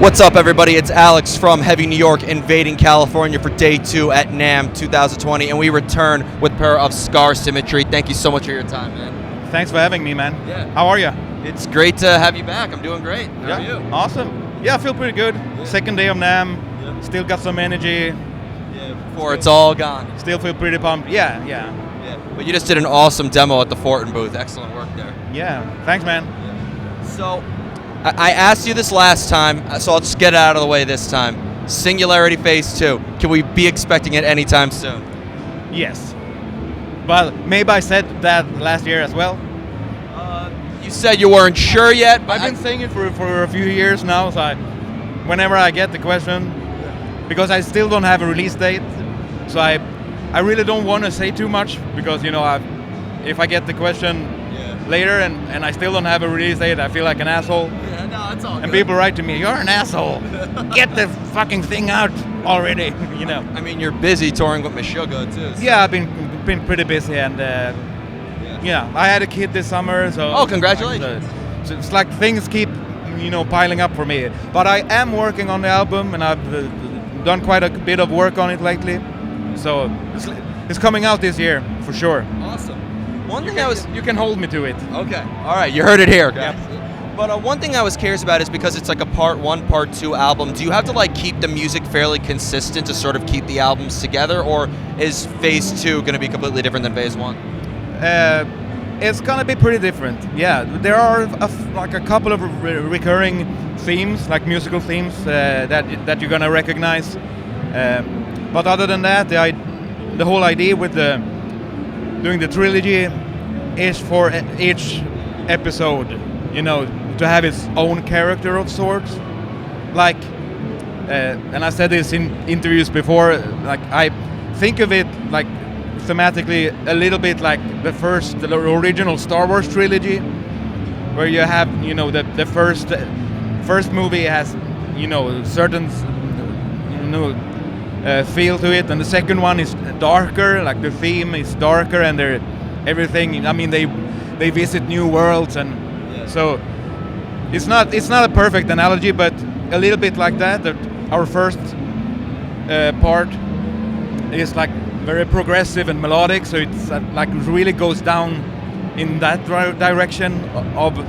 What's up, everybody? It's Alex from Heavy New York, invading California for day 2 at Namm 2020, and we return with Per of Scar Symmetry. Thank you so much for your time, man. Thanks for having me, man. Yeah. How are you? It's great to have you back. I'm doing great. How are you? Awesome. Yeah, I feel pretty good. Yeah. Second day of Namm. Yeah. Still got some energy. Yeah, before it's all gone. Still feel pretty pumped. Yeah. But you just did an awesome demo at the Fortin booth. Excellent work there. Yeah. Thanks, man. So, I asked you this last time, so I'll just get it out of the way this time. Singularity Phase 2. Can we be expecting it anytime soon? Yes. But maybe I said that last year as well. You said you weren't sure yet, but I've been saying it for a few years now. So whenever I get the question, because I still don't have a release date, so I really don't want to say too much because if I get the question later and I still don't have a release date, I feel like an asshole. Yeah, no, it's all good. And people write to me, "You're an asshole. Get the fucking thing out already." I mean, you're busy touring with Meshuggah too. So. Yeah, I've been pretty busy, and I had a kid this summer, so. Oh, congratulations! So it's like things keep, piling up for me. But I am working on the album, and I've done quite a bit of work on it lately. So it's coming out this year for sure. Awesome. You can hold me to it. Okay. All right. You heard it here, guys. Yep. But one thing I was curious about is because it's like a part 1, part 2 album. Do you have to keep the music fairly consistent to sort of keep the albums together, or is Phase 2 going to be completely different than Phase 1? It's gonna be pretty different. Yeah, there are a couple of recurring themes, like musical themes that you're gonna recognize. But other than that, the whole idea with doing the trilogy is for each episode, to have its own character of sorts. And I said this in interviews before. I think of it thematically a little bit like the original Star Wars trilogy, where you have the first movie has certain feel to it, and the second one is darker, like the theme is darker, and everything. I mean, they visit new worlds, and so it's not a perfect analogy, but a little bit like that. That our first part is very progressive and melodic, so it's really goes down in that direction of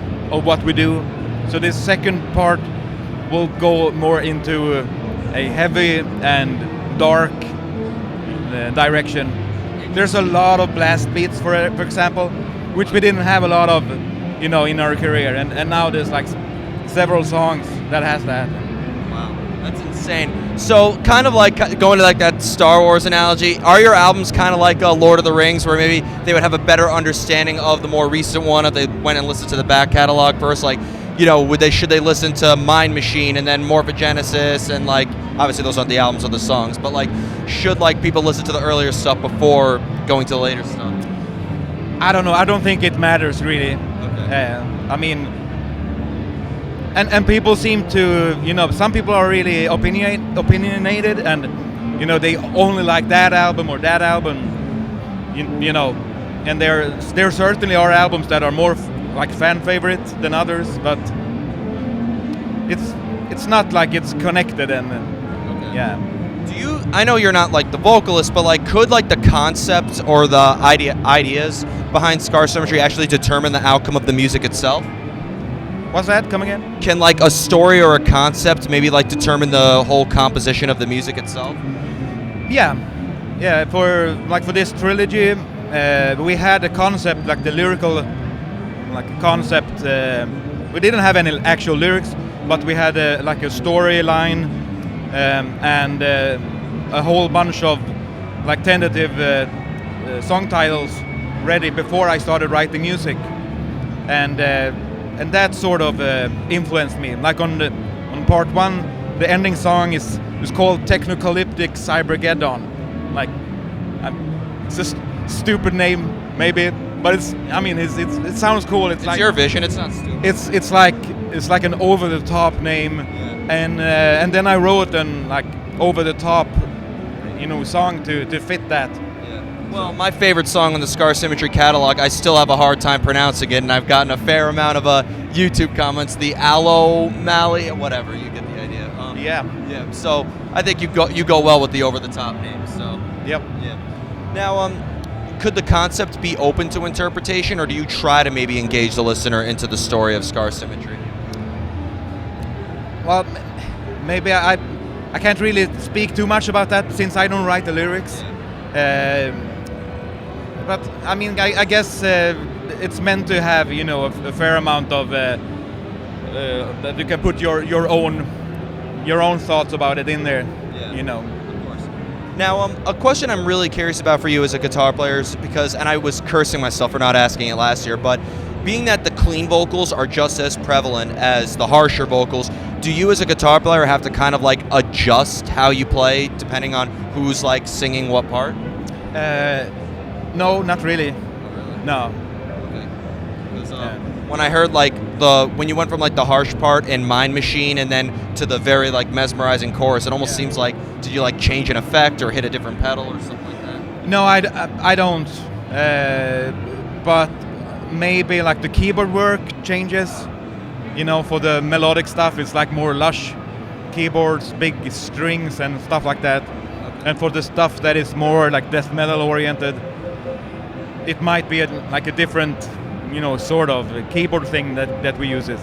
what we do. So this second part will go more into a heavy and dark direction. There's a lot of blast beats, for example, which we didn't have a lot of, in our career, and now there's several songs that has that. Wow, that's insane. So, kind of going to that Star Wars analogy, are your albums kind of like Lord of the Rings, where maybe they would have a better understanding of the more recent one if they went and listened to the back catalog first? Should they listen to Mind Machine and then Morphogenesis, and obviously those aren't the albums or the songs, but should people listen to the earlier stuff before going to the later stuff? I don't know. I don't think it matters really. Okay. I mean, and people seem to, some people are really opinionated, and they only like that album or that album, and there certainly are albums that are more fan favorites than others, but it's not like it's connected, and okay. Yeah. I know you're not the vocalist, but could the concept or the ideas behind Scar Symmetry actually determine the outcome of the music itself? What's that? Come again? Can a story or a concept maybe determine the whole composition of the music itself? Yeah. For this trilogy, we had a concept, the lyrical, concept. We didn't have any actual lyrics, but we had a storyline and a whole bunch of tentative song titles ready before I started writing music, and that sort of influenced me. On part 1, the ending song is called Technocalyptic Cybergeddon. It's a stupid name maybe, but it sounds cool. It's your vision. It's not stupid. It's like an over the top name, and then I wrote an over the top song to fit that. Well, my favorite song on the Scar Symmetry catalog, I still have a hard time pronouncing it, and I've gotten a fair amount of YouTube comments. The Aloe Mally, whatever, you get the idea. Yeah. Yeah. So I think you go well with the over the top names. So. Yep. Yeah. Now, could the concept be open to interpretation, or do you try to maybe engage the listener into the story of Scar Symmetry? Well, maybe I can't really speak too much about that since I don't write the lyrics. But I mean, I guess it's meant to have a fair amount of that you can put your own thoughts about it in there. Yeah. You know. Of course. Now, a question I'm really curious about for you as a guitar player is because, and I was cursing myself for not asking it last year, but being that the clean vocals are just as prevalent as the harsher vocals, do you as a guitar player have to kind of like adjust how you play depending on who's like singing what part? No, not really. Oh, really? No. Okay. 'Cause, when I heard like when you went from like the harsh part in Mind Machine and then to the very like mesmerizing chorus, it almost seems like, did you like change an effect or hit a different pedal or something like that? No, I don't. But maybe like the keyboard work changes. For the melodic stuff, it's like more lush keyboards, big strings and stuff like that. Okay. And for the stuff that is more like death metal oriented, it might be like a different, sort of keyboard thing that we use. Okay.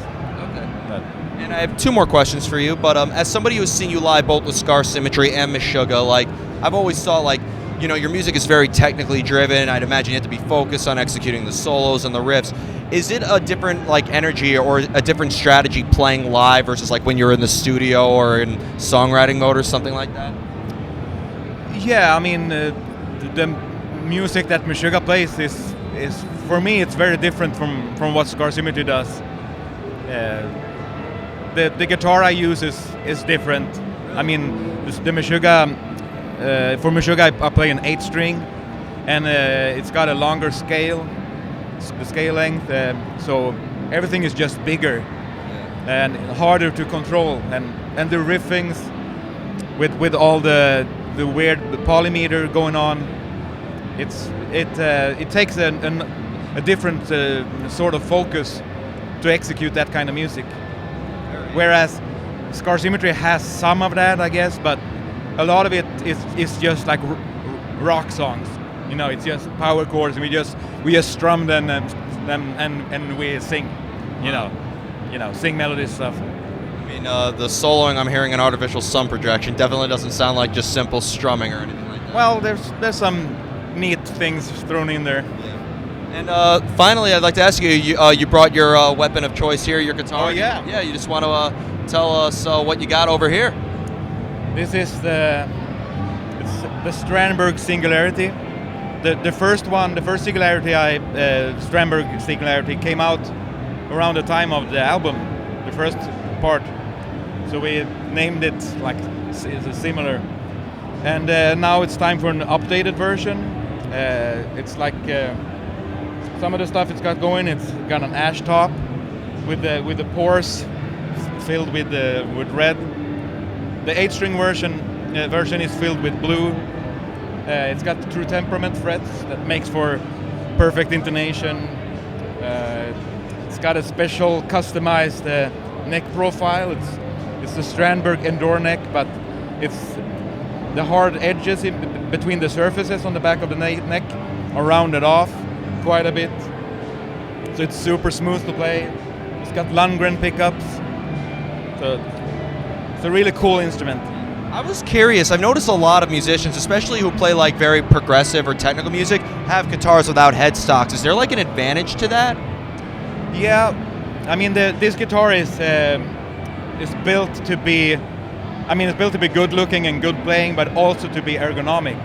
And I have two more questions for you, but as somebody who's seen you live both with Scar Symmetry and Meshuggah, like I've always thought like, your music is very technically driven. I'd imagine you have to be focused on executing the solos and the riffs. Is it a different like energy or a different strategy playing live versus like when you're in the studio or in songwriting mode or something like that? Yeah, I mean, the music that Meshuggah plays is for me it's very different from what Scar Symmetry does. The guitar I use is different. I mean, the Meshuggah. For Meshuggah, I play an 8-string, and it's got a longer scale, the scale length, so everything is just bigger and harder to control. And the riffings, with all the weird polymeter going on, it takes a different sort of focus to execute that kind of music. Whereas Scar Symmetry has some of that, I guess, but a lot of it is just like rock songs. It's just power chords, and we just strum them and we sing. Sing melody stuff. I mean, the soloing I'm hearing in Artificial Sun Projection definitely doesn't sound like just simple strumming or anything like that. Well, there's some neat things thrown in there. Yeah. And finally, I'd like to ask you, you brought your weapon of choice here, your guitar. Oh, yeah. Yeah, you just want to tell us what you got over here. This is the Strandberg Singularity. The first Singularity, Strandberg Singularity, came out around the time of the album, the first part. So we named it like similar. And now it's time for an updated version. It's like some of the stuff it's got going. It's got an ash top with the pores filled with red. The 8-string version is filled with blue. It's got true temperament frets that makes for perfect intonation. It's got a special customized neck profile. It's the Strandberg Endure neck, but it's the hard edges between the surfaces on the back of the neck are rounded off quite a bit. So it's super smooth to play. It's got Lundgren pickups. So it's a really cool instrument. I was curious. I've noticed a lot of musicians, especially who play like very progressive or technical music, have guitars without headstocks. Is there like an advantage to that? Yeah, I mean this guitar is built to be, it's built to be good looking and good playing, but also to be ergonomic.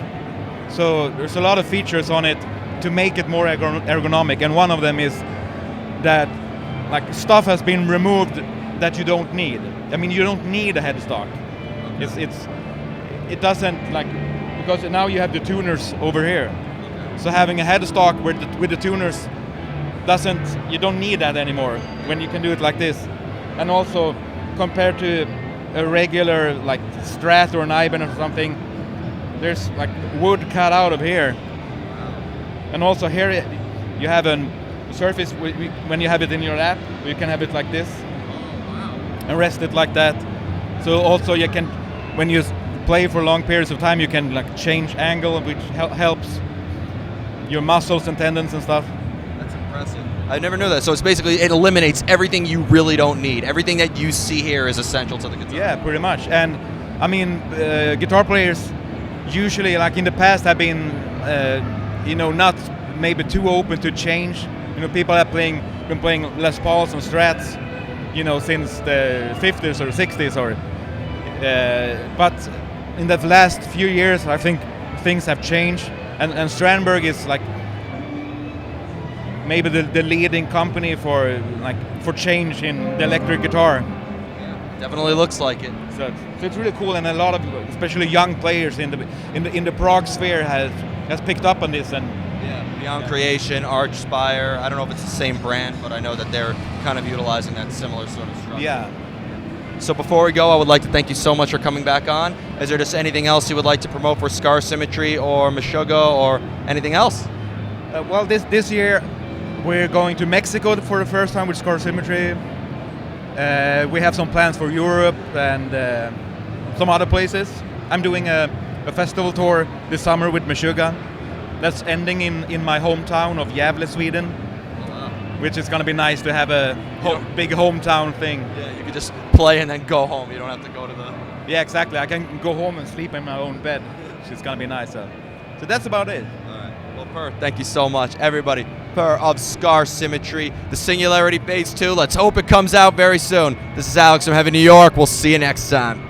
So there's a lot of features on it to make it more ergonomic, and one of them is that like stuff has been removed that you don't need. I mean, you don't need a headstock. It doesn't, like, because now you have the tuners over here. So having a headstock with the tuners you don't need that anymore when you can do it like this. And also compared to a regular like Strat or an Ibanez or something, there's like wood cut out of here. And also here you have a surface when you have it in your lap, you can have it like this and rest it like that. So also you can, when you play for long periods of time, you can like change angle, which helps your muscles and tendons and stuff. That's impressive. I never knew that. So it's basically, it eliminates everything you really don't need. Everything that you see here is essential to the guitar. Yeah, pretty much. And I mean, guitar players usually, like in the past, have been, not maybe too open to change. People have been playing Les Pauls and Strats, since the 50s or 60s, but in the last few years, I think things have changed, and Strandberg is like maybe the leading company for change in the electric guitar. Definitely looks like it. So it's really cool, and a lot of, especially young players in the prog sphere has picked up on this. And Beyond Creation, Archspire. I don't know if it's the same brand, but I know that they're kind of utilizing that similar sort of structure. Yeah. So before we go, I would like to thank you so much for coming back on. Is there just anything else you would like to promote for Scar Symmetry or Meshuggah or anything else? Well, this year we're going to Mexico for the first time with Scar Symmetry. We have some plans for Europe and some other places. I'm doing a festival tour this summer with Meshuggah. That's ending in my hometown of Gävle, Sweden. Which is going to be nice to have a big hometown thing. Yeah, you could just play and then go home. You don't have to go to the... Yeah, exactly. I can go home and sleep in my own bed, which is going to be nice. So that's about it. All right. Well, Per, thank you so much. Everybody, Per of Scar Symmetry, the Singularity Phase 2. Let's hope it comes out very soon. This is Alex from Heaven, New York. We'll see you next time.